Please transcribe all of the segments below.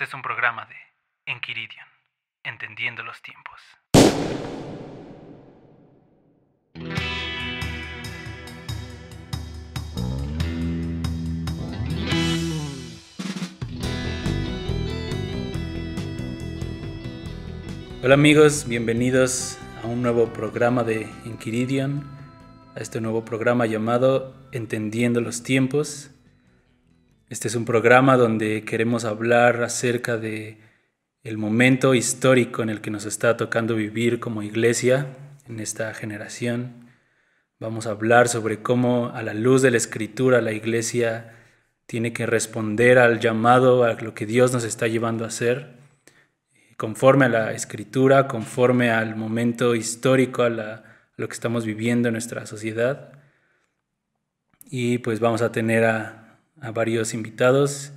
Este es un programa de Enquiridion, entendiendo los tiempos. Hola amigos, bienvenidos a un nuevo programa de Enquiridion, a este nuevo programa llamado Entendiendo los tiempos. Este es un programa donde queremos hablar acerca de el momento histórico en el que nos está tocando vivir como iglesia en esta generación. Vamos a hablar sobre cómo a la luz de la Escritura la iglesia tiene que responder al llamado, a lo que Dios nos está llevando a hacer, conforme a la Escritura, conforme al momento histórico, a lo que estamos viviendo en nuestra sociedad. Y pues vamos a tener a varios invitados,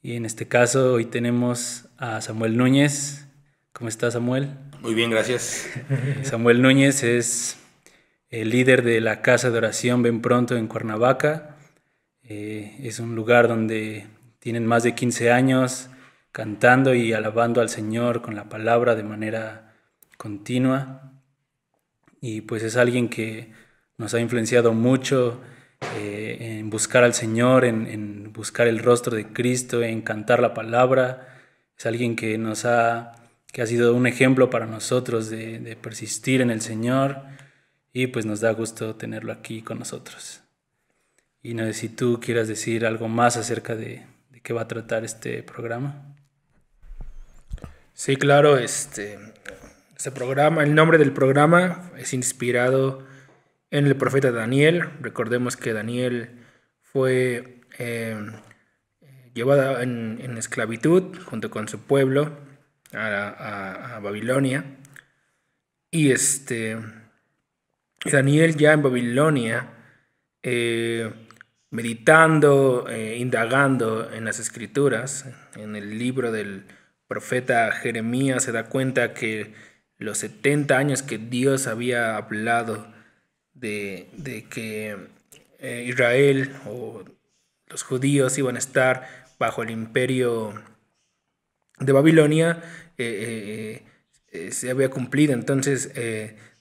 y en este caso hoy tenemos a Samuel Núñez. ¿Cómo estás, Samuel? Muy bien, gracias. Samuel Núñez es el líder de la Casa de Oración Ven Pronto en Cuernavaca. Es un lugar donde tienen más de 15 años cantando y alabando al Señor con la palabra de manera continua, y pues es alguien que nos ha influenciado mucho en buscar al Señor, en buscar el rostro de Cristo, en cantar la palabra. Es alguien que ha sido un ejemplo para nosotros de persistir en el Señor, y pues nos da gusto tenerlo aquí con nosotros. Y no sé si tú quieras decir algo más acerca de qué va a tratar este programa. Sí, claro, este programa, el nombre del programa es inspirado en el profeta Daniel. Recordemos que Daniel fue llevado en esclavitud junto con su pueblo a Babilonia. Y Daniel ya en Babilonia, meditando, indagando en las Escrituras, en el libro del profeta Jeremías, se da cuenta que los 70 años que Dios había hablado de que Israel o los judíos iban a estar bajo el imperio de Babilonia, se había cumplido. Entonces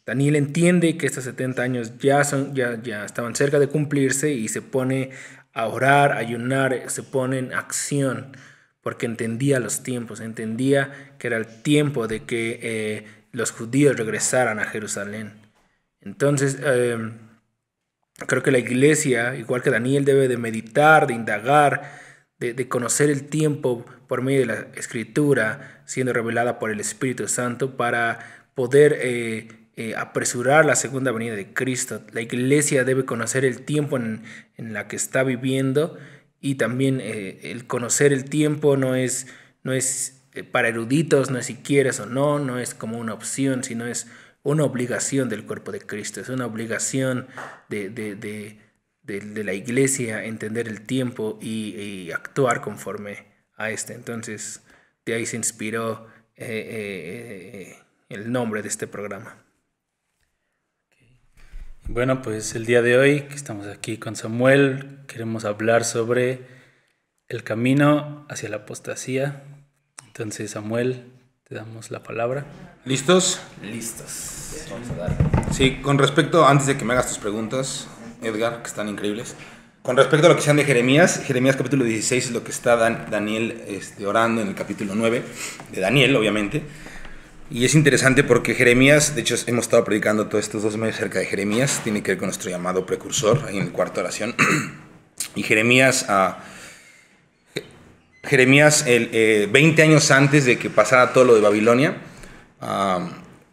Daniel entiende que estos 70 años ya estaban cerca de cumplirse, y se pone a orar, a ayunar, se pone en acción, porque entendía los tiempos, entendía que era el tiempo de que los judíos regresaran a Jerusalén. Entonces, creo que la iglesia, igual que Daniel, debe de meditar, de indagar, de conocer el tiempo por medio de la Escritura, siendo revelada por el Espíritu Santo, para poder apresurar la segunda venida de Cristo. La iglesia debe conocer el tiempo en la que está viviendo, y también el conocer el tiempo no es para eruditos, no es si quieres o no es como una opción, sino es una obligación del cuerpo de Cristo, es una obligación de la iglesia entender el tiempo y actuar conforme a este. Entonces, de ahí se inspiró el nombre de este programa. Bueno, pues el día de hoy que estamos aquí con Samuel, queremos hablar sobre el camino hacia la apostasía. Entonces, Samuel, te damos la palabra. ¿Listos? Listos. Vamos a dar. Sí, con respecto, antes de que me hagas tus preguntas, Edgar, que están increíbles, con respecto a lo que sean de Jeremías capítulo 16 es lo que está Daniel orando en el capítulo 9 de Daniel, obviamente. Y es interesante porque Jeremías, de hecho hemos estado predicando todos estos 2 meses acerca de Jeremías, tiene que ver con nuestro llamado precursor en el cuarto oración. Y Jeremías 20 años antes de que pasara todo lo de Babilonia,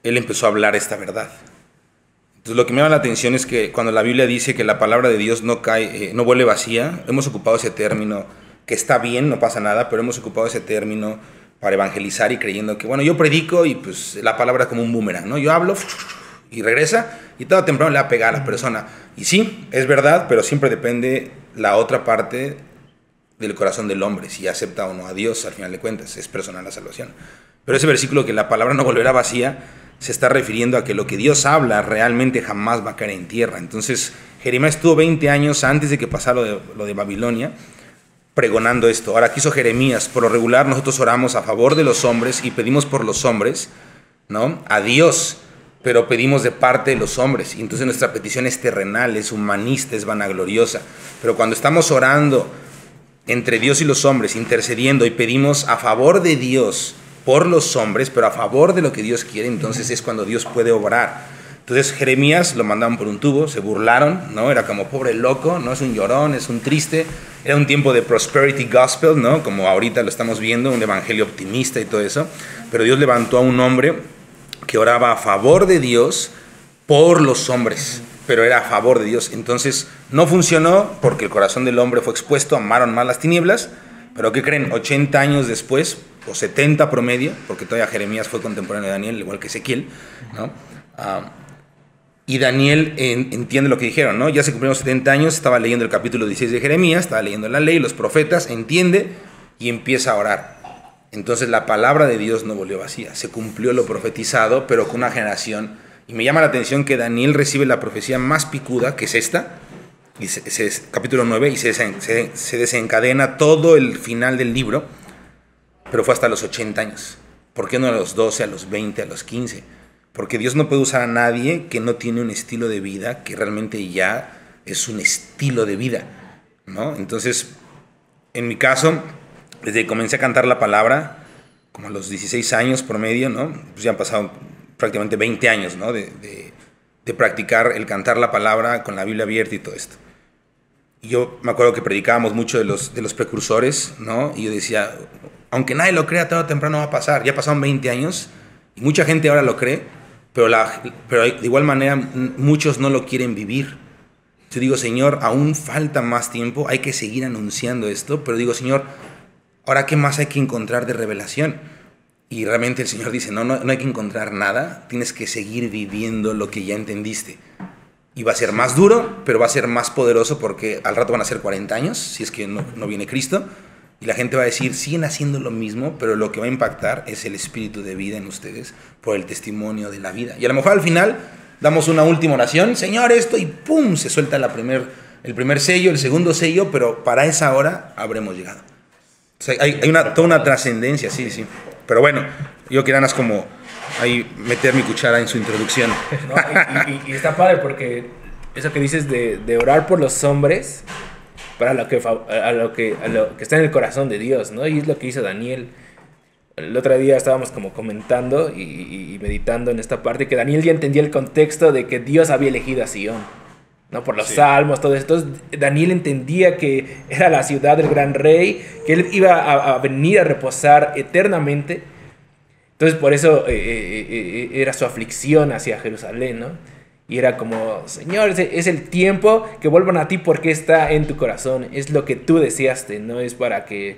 él empezó a hablar esta verdad. Entonces lo que me llama la atención es que cuando la Biblia dice que la palabra de Dios no vuelve vacía, hemos ocupado ese término, que está bien, no pasa nada, pero hemos ocupado ese término para evangelizar y creyendo que, bueno, yo predico y pues la palabra es como un boomerang, ¿no? Yo hablo y regresa, y todo temprano le va a pegar a la persona. Y sí, es verdad, pero siempre depende la otra parte del corazón del hombre, si acepta o no a Dios. Al final de cuentas es personal la salvación. Pero ese versículo, que la palabra no volverá vacía, se está refiriendo a que lo que Dios habla realmente jamás va a caer en tierra. Entonces Jeremías estuvo 20 años antes de que pasara lo de Babilonia pregonando esto. Ahora, ¿qué hizo Jeremías? Por lo regular nosotros oramos a favor de los hombres y pedimos por los hombres, ¿no? A Dios, pero pedimos de parte de los hombres. Y entonces nuestra petición es terrenal, es humanista, es vanagloriosa. Pero cuando estamos orando entre Dios y los hombres, intercediendo y pedimos a favor de Dios por los hombres, pero a favor de lo que Dios quiere, entonces es cuando Dios puede obrar. Entonces Jeremías lo mandaban por un tubo, se burlaron, ¿no? Era como pobre loco, ¿no? Es un llorón, es un triste. Era un tiempo de prosperity gospel, ¿no? Como ahorita lo estamos viendo, un evangelio optimista y todo eso. Pero Dios levantó a un hombre que oraba a favor de Dios por los hombres, pero era a favor de Dios. Entonces no funcionó porque el corazón del hombre fue expuesto, amaron más las tinieblas. Pero ¿qué creen? 80 años después, o 70 promedio, porque todavía Jeremías fue contemporáneo de Daniel, igual que Ezequiel, ¿no? Y Daniel entiende lo que dijeron, ¿no? Ya se cumplieron 70 años, estaba leyendo el capítulo 16 de Jeremías, estaba leyendo la ley, los profetas, entiende y empieza a orar. Entonces la palabra de Dios no volvió vacía, se cumplió lo profetizado, pero con una generación. Y me llama la atención que Daniel recibe la profecía más picuda, que es esta, y capítulo 9, y se desencadena todo el final del libro, pero fue hasta los 80 años. ¿Por qué no a los 12, a los 20, a los 15? Porque Dios no puede usar a nadie que no tiene un estilo de vida que realmente ya es un estilo de vida, ¿no? Entonces, en mi caso, desde que comencé a cantar la palabra, como a los 16 años promedio, ¿no? Pues ya han pasado prácticamente 20 años, ¿no? de practicar el cantar la palabra con la Biblia abierta y todo esto. Y yo me acuerdo que predicábamos mucho de los precursores, ¿no? Y yo decía, aunque nadie lo crea, tarde o temprano va a pasar. Ya pasaron 20 años y mucha gente ahora lo cree, pero de igual manera muchos no lo quieren vivir. Yo digo, Señor, aún falta más tiempo, hay que seguir anunciando esto, pero digo, Señor, ¿ahora qué más hay que encontrar de revelación? Y realmente el Señor dice, no hay que encontrar nada, tienes que seguir viviendo lo que ya entendiste. Y va a ser más duro, pero va a ser más poderoso porque al rato van a ser 40 años, si es que no viene Cristo. Y la gente va a decir, siguen haciendo lo mismo, pero lo que va a impactar es el espíritu de vida en ustedes por el testimonio de la vida. Y a lo mejor al final damos una última oración, Señor, esto, y ¡pum! Se suelta el primer sello, el segundo sello, pero para esa hora habremos llegado. O sea, hay toda una trascendencia, sí. Pero bueno, yo quiero nada más como ahí meter mi cuchara en su introducción. No, y está padre porque eso que dices de orar por los hombres para lo que está en el corazón de Dios, ¿no? Y es lo que hizo Daniel. El otro día estábamos como comentando y meditando en esta parte que Daniel ya entendía el contexto de que Dios había elegido a Sion, ¿no? Por los salmos, todo esto. Entonces, Daniel entendía que era la ciudad del gran rey, que él iba a venir a reposar eternamente. Entonces, por eso era su aflicción hacia Jerusalén, ¿no? Y era como, Señor, es el tiempo que vuelvan a ti porque está en tu corazón. Es lo que tú deseaste, no es para que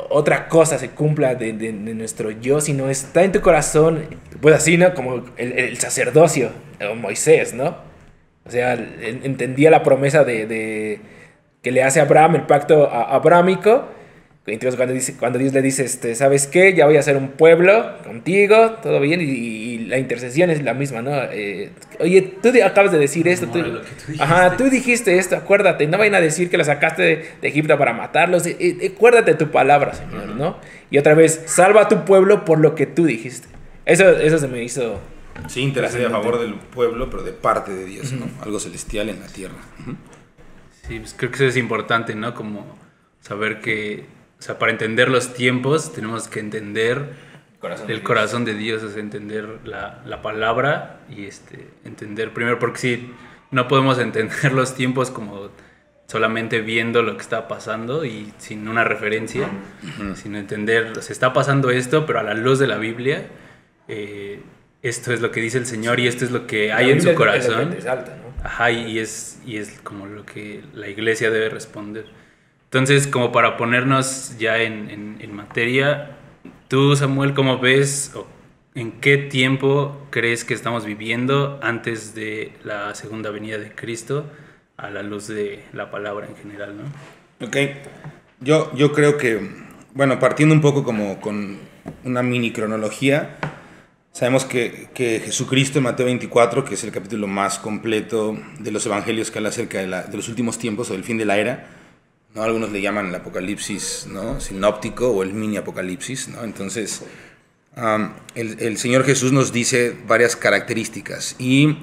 otra cosa se cumpla de nuestro yo, sino está en tu corazón. Pues así, ¿no? Como el sacerdocio, Moisés, ¿no? O sea, él entendía la promesa de que le hace a Abraham, el pacto abrámico. Entonces cuando Dios le dice, ¿sabes qué? Ya voy a hacer un pueblo contigo, todo bien, y la intercesión es la misma, ¿no? Oye, tú acabas de decir esto, tú dijiste esto, acuérdate, no vayan a decir que lo sacaste de Egipto para matarlos, acuérdate de tu palabra, Señor, ¿no? Y otra vez, salva a tu pueblo por lo que tú dijiste. Eso se me hizo... Sí, intercede a favor del pueblo, pero de parte de Dios, ¿no? Algo celestial en la tierra. Sí, pues creo que eso es importante, ¿no? Como saber que... O sea, para entender los tiempos tenemos que entender el corazón de Dios, es entender la palabra y entender primero, porque sí, no podemos entender los tiempos como solamente viendo lo que está pasando y sin una referencia, sino entender, se está pasando esto, pero a la luz de la Biblia, esto es lo que dice el Señor y esto es lo que hay en su corazón. Ajá, y es como lo que la iglesia debe responder. Entonces, como para ponernos ya en materia, tú, Samuel, ¿cómo ves o en qué tiempo crees que estamos viviendo antes de la segunda venida de Cristo a la luz de la palabra en general, ¿no? Ok, yo creo que, bueno, partiendo un poco como con una mini cronología, sabemos que Jesucristo en Mateo 24, que es el capítulo más completo de los evangelios que habla acerca de los últimos tiempos o del fin de la era, ¿no? Algunos le llaman el Apocalipsis, ¿no? Sinóptico o el mini Apocalipsis, ¿no? Entonces, el Señor Jesús nos dice varias características y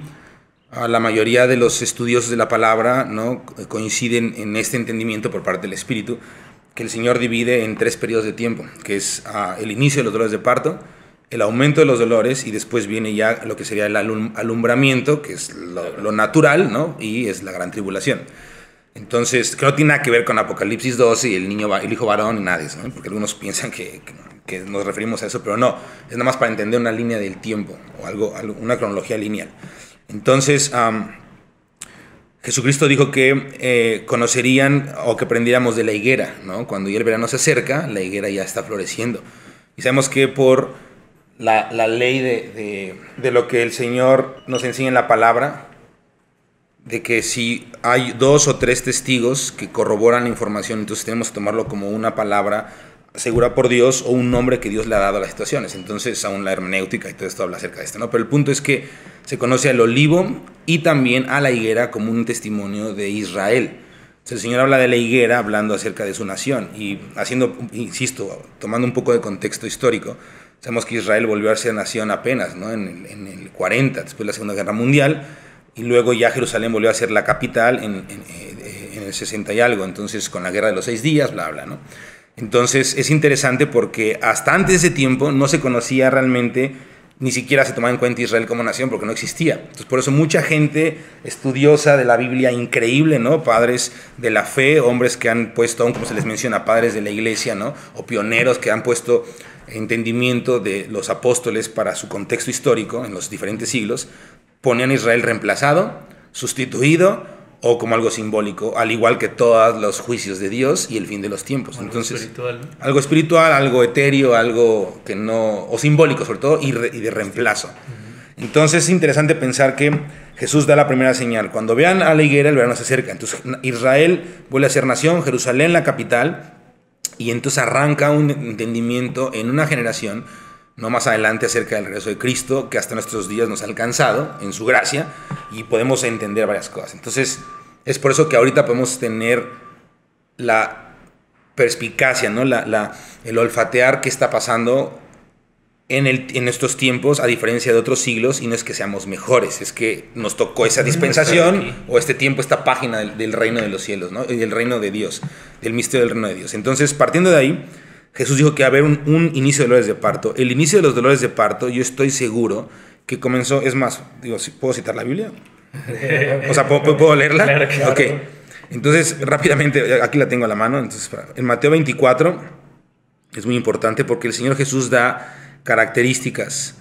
la mayoría de los estudiosos de la palabra, ¿no? Coinciden en este entendimiento por parte del Espíritu, que el Señor divide en 3 periodos de tiempo, que es el inicio de los dolores de parto, el aumento de los dolores y después viene ya lo que sería el alumbramiento, que es lo natural, ¿no? Y es la gran tribulación. Entonces, que no tiene nada que ver con Apocalipsis 12 y el hijo varón y nada de eso, ¿no? Porque algunos piensan que nos referimos a eso, pero no, es nada más para entender una línea del tiempo o una cronología lineal. Entonces, Jesucristo dijo que conocerían o que aprendiéramos de la higuera, ¿no? Cuando ya el verano se acerca, la higuera ya está floreciendo. Y sabemos que por la ley de lo que el Señor nos enseña en la palabra, de que si hay 2 o 3 testigos que corroboran la información, entonces tenemos que tomarlo como una palabra segura por Dios o un nombre que Dios le ha dado a las situaciones. Entonces, aún la hermenéutica y todo esto habla acerca de esto, ¿no? Pero el punto es que se conoce al olivo y también a la higuera como un testimonio de Israel. Entonces, el Señor habla de la higuera hablando acerca de su nación y haciendo, insisto, tomando un poco de contexto histórico. Sabemos que Israel volvió a ser nación apenas, ¿no? En el 40, después de la Segunda Guerra Mundial, y luego ya Jerusalén volvió a ser la capital en el 60 y algo, entonces con la Guerra de los 6 días, bla, bla, ¿no? Entonces es interesante porque hasta antes de ese tiempo no se conocía realmente, ni siquiera se tomaba en cuenta Israel como nación porque no existía. Entonces por eso mucha gente estudiosa de la Biblia, increíble, ¿no? Padres de la fe, hombres que han puesto, aún como se les menciona, padres de la iglesia, ¿no? O pioneros que han puesto entendimiento de los apóstoles para su contexto histórico en los diferentes siglos, ponían a Israel reemplazado, sustituido o como algo simbólico, al igual que todos los juicios de Dios y el fin de los tiempos. Entonces, espiritual, ¿no? Algo espiritual, algo etéreo, algo que no, o simbólico sobre todo, y de reemplazo. Entonces es interesante pensar que Jesús da la primera señal. Cuando vean a la higuera, el verano se acerca. Entonces Israel vuelve a ser nación, Jerusalén la capital, y entonces arranca un entendimiento en una generación, no más adelante, acerca del regreso de Cristo, que hasta nuestros días nos ha alcanzado en su gracia y podemos entender varias cosas. Entonces, es por eso que ahorita podemos tener la perspicacia, ¿no? El olfatear qué está pasando en estos tiempos, a diferencia de otros siglos, y no es que seamos mejores, es que nos tocó esa dispensación o este tiempo, esta página del reino de los cielos, ¿no? Y del reino de Dios, del misterio del reino de Dios. Entonces, partiendo de ahí, Jesús dijo que iba a haber un inicio de dolores de parto. El inicio de los dolores de parto, yo estoy seguro que comenzó, es más, digo, ¿puedo citar la Biblia? O sea, ¿puedo leerla? Claro, claro. Ok, entonces rápidamente, aquí la tengo a la mano. Entonces, en Mateo 24 es muy importante porque el Señor Jesús da características.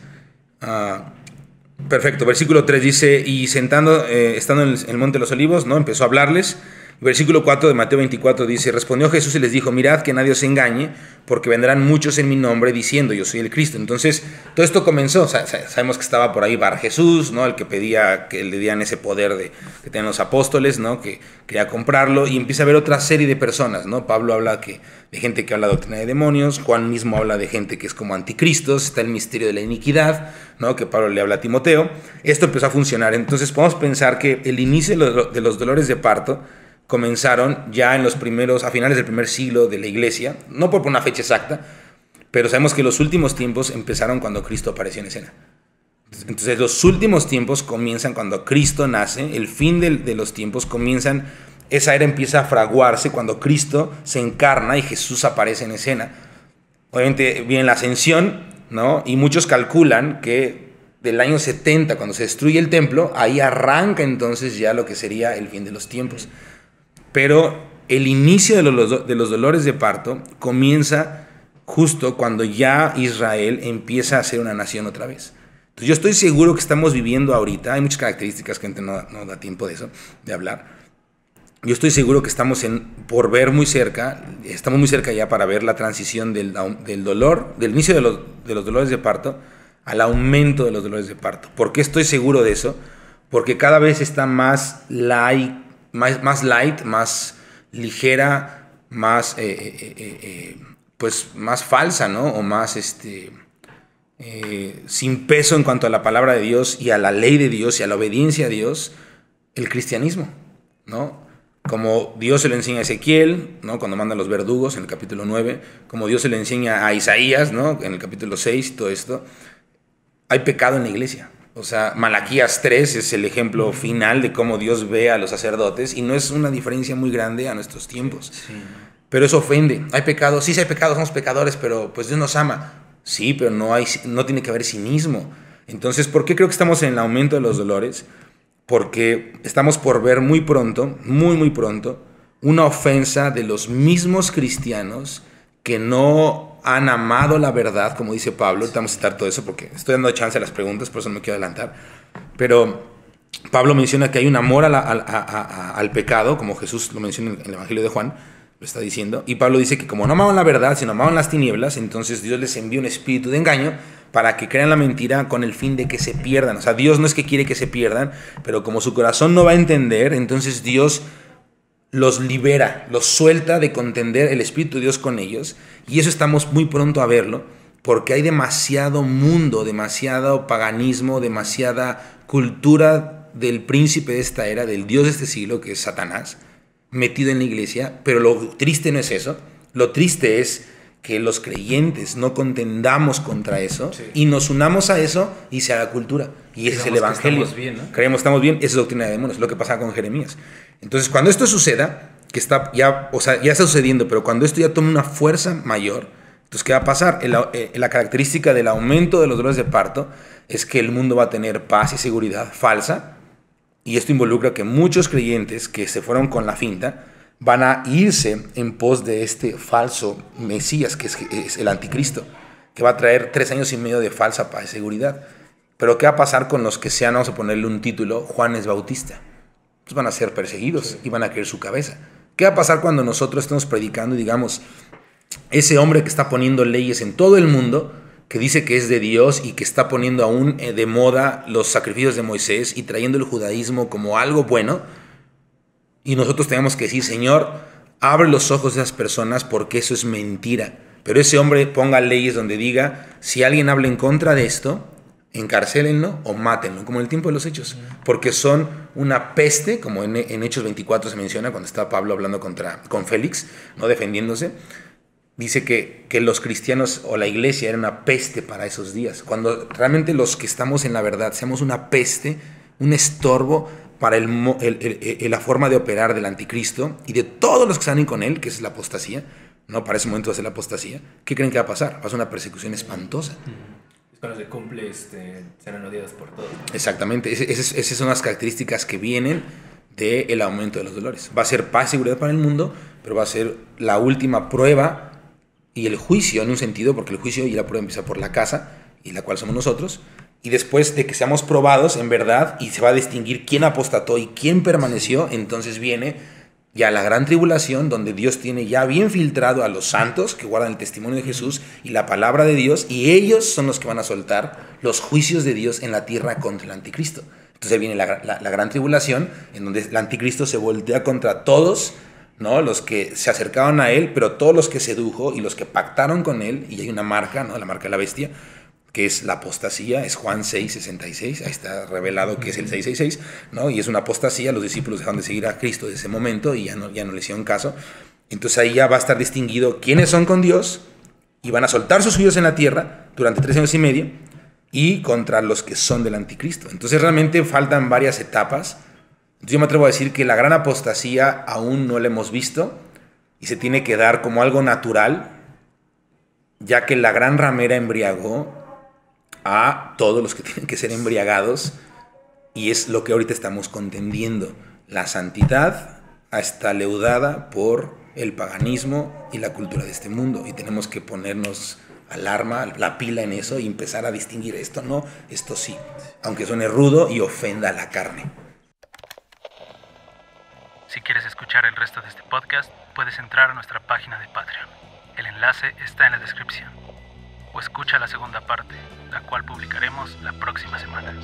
Perfecto, versículo 3 dice, y estando en el monte de los olivos, ¿no? Empezó a hablarles. Versículo 4 de Mateo 24 dice, respondió Jesús y les dijo, mirad que nadie os engañe, porque vendrán muchos en mi nombre diciendo, yo soy el Cristo. Entonces, todo esto comenzó, sabemos que estaba por ahí Bar Jesús, ¿no? El que pedía que le dieran ese poder que tenían los apóstoles, ¿no? Que quería comprarlo, y empieza a haber otra serie de personas, ¿no? Pablo habla de gente que habla de doctrina de demonios, Juan mismo habla de gente que es como anticristos, está el misterio de la iniquidad, ¿no? Que Pablo le habla a Timoteo. Esto empezó a funcionar, entonces podemos pensar que el inicio de los dolores de parto comenzaron ya a finales del primer siglo de la iglesia, no por una fecha exacta, pero sabemos que los últimos tiempos empezaron cuando Cristo apareció en escena. Entonces los últimos tiempos comienzan cuando Cristo nace, el fin de los tiempos comienzan, esa era empieza a fraguarse cuando Cristo se encarna y Jesús aparece en escena. Obviamente viene la ascensión, ¿no? Y muchos calculan que del año 70, cuando se destruye el templo, ahí arranca entonces ya lo que sería el fin de los tiempos. Pero el inicio de los dolores de parto comienza justo cuando ya Israel empieza a ser una nación otra vez. Entonces yo estoy seguro que estamos viviendo ahorita, hay muchas características que no da tiempo de hablar. Yo estoy seguro que estamos por ver muy cerca, estamos muy cerca ya para ver la transición del dolor, del inicio de los dolores de parto al aumento de los dolores de parto. ¿Por qué estoy seguro de eso? Porque cada vez está más light, más ligera, más más falsa, ¿no? O más sin peso en cuanto a la palabra de Dios y a la ley de Dios y a la obediencia a Dios, el cristianismo, ¿no? como Dios se lo enseña a Ezequiel, ¿no? Cuando manda a los verdugos en el capítulo 9, como Dios se lo enseña a Isaías, ¿no? En el capítulo 6 y todo esto, hay pecado en la iglesia. O sea, Malaquías 3 es el ejemplo final de cómo Dios ve a los sacerdotes y no es una diferencia muy grande a nuestros tiempos. Sí. Pero eso ofende. Hay pecado, sí hay pecado, somos pecadores, pero pues Dios nos ama. Sí, pero no tiene que haber cinismo. Entonces, ¿por qué creo que estamos en el aumento de los dolores? Porque estamos por ver muy pronto, muy pronto, una ofensa de los mismos cristianos que no han amado la verdad, como dice Pablo. Ahorita vamos a citar todo eso porque estoy dando chance a las preguntas, por eso no me quiero adelantar. Pero Pablo menciona que hay un amor al pecado, como Jesús lo menciona en el Evangelio de Juan, lo está diciendo. Y Pablo dice que como no amaban la verdad, sino amaban las tinieblas, entonces Dios les envió un espíritu de engaño para que crean la mentira con el fin de que se pierdan. O sea, Dios no es que quiere que se pierdan, pero como su corazón no va a entender, entonces Dios los libera, los suelta de contender el Espíritu de Dios con ellos. Y eso estamos muy pronto a verlo, porque hay demasiado mundo, demasiado paganismo, demasiada cultura del príncipe de esta era, del Dios de este siglo, que es Satanás, metido en la iglesia. Pero lo triste no es eso. Lo triste es que los creyentes no contendamos contra eso, sí, y nos unamos a eso y se haga cultura. Y ese es el evangelio. Estamos bien, ¿no? Creemos que estamos bien, esa es doctrina de demonios, lo que pasaba con Jeremías. Entonces, cuando esto suceda, que está ya, o sea, ya está sucediendo, pero cuando esto ya tome una fuerza mayor, entonces, ¿qué va a pasar? La característica del aumento de los dolores de parto es que el mundo va a tener paz y seguridad falsa, y esto involucra que muchos creyentes que se fueron con la finta van a irse en pos de este falso Mesías, que es el anticristo, que va a traer 3 años y medio de falsa paz y seguridad. Pero ¿qué va a pasar con los que sean, vamos a ponerle un título, Juanes Bautista? Pues van a ser perseguidos, sí, y van a caer su cabeza. ¿Qué va a pasar cuando nosotros estemos predicando y digamos, ese hombre que está poniendo leyes en todo el mundo, que dice que es de Dios y que está poniendo aún de moda los sacrificios de Moisés y trayendo el judaísmo como algo bueno, y nosotros tenemos que decir, Señor, abre los ojos de esas personas porque eso es mentira? Pero ese hombre ponga leyes donde diga, si alguien habla en contra de esto, encarcélenlo o mátenlo, como en el tiempo de los Hechos, porque son una peste, como en Hechos 24 se menciona, cuando está Pablo hablando con Félix, no defendiéndose, dice que los cristianos o la iglesia era una peste para esos días, cuando realmente los que estamos en la verdad seamos una peste, un estorbo para la forma de operar del anticristo y de todos los que salen con él, que es la apostasía, ¿no? Para ese momento va a ser la apostasía. ¿Qué creen que va a pasar? Va a ser una persecución espantosa. Cuando se cumple, serán odiados por todos. Exactamente, esas son las características que vienen del aumento de los dolores. Va a ser paz y seguridad para el mundo, pero va a ser la última prueba y el juicio, en un sentido, porque el juicio y la prueba empieza por la casa, y la cual somos nosotros, y después de que seamos probados en verdad, y se va a distinguir quién apostató y quién permaneció, entonces viene ya la gran tribulación, donde Dios tiene ya bien filtrado a los santos que guardan el testimonio de Jesús y la palabra de Dios, y ellos son los que van a soltar los juicios de Dios en la tierra contra el anticristo. Entonces viene la gran tribulación, en donde el anticristo se voltea contra todos, ¿no? Los que se acercaban a él, pero todos los que sedujo y los que pactaron con él, y hay una marca, ¿no? La marca de la bestia, que es la apostasía, es Juan 6:66, ahí está revelado que es el 666, ¿no? Y es una apostasía, los discípulos dejaron de seguir a Cristo desde ese momento y ya no le hicieron caso. Entonces ahí ya va a estar distinguido quiénes son con Dios y van a soltar sus juicios en la tierra durante 3 años y medio y contra los que son del anticristo. Entonces realmente faltan varias etapas. Entonces yo me atrevo a decir que la gran apostasía aún no la hemos visto y se tiene que dar como algo natural, ya que la gran ramera embriagó a todos los que tienen que ser embriagados, y es lo que ahorita estamos contendiendo. La santidad está leudada por el paganismo y la cultura de este mundo, y tenemos que ponernos alarma, la pila en eso y empezar a distinguir esto no, esto sí, aunque suene rudo y ofenda a la carne. Si quieres escuchar el resto de este podcast, puedes entrar a nuestra página de Patreon. El enlace está en la descripción. O escucha la segunda parte, la cual publicaremos la próxima semana.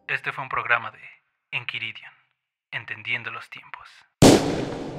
Este fue un programa de Enquiridion, Entendiendo los Tiempos.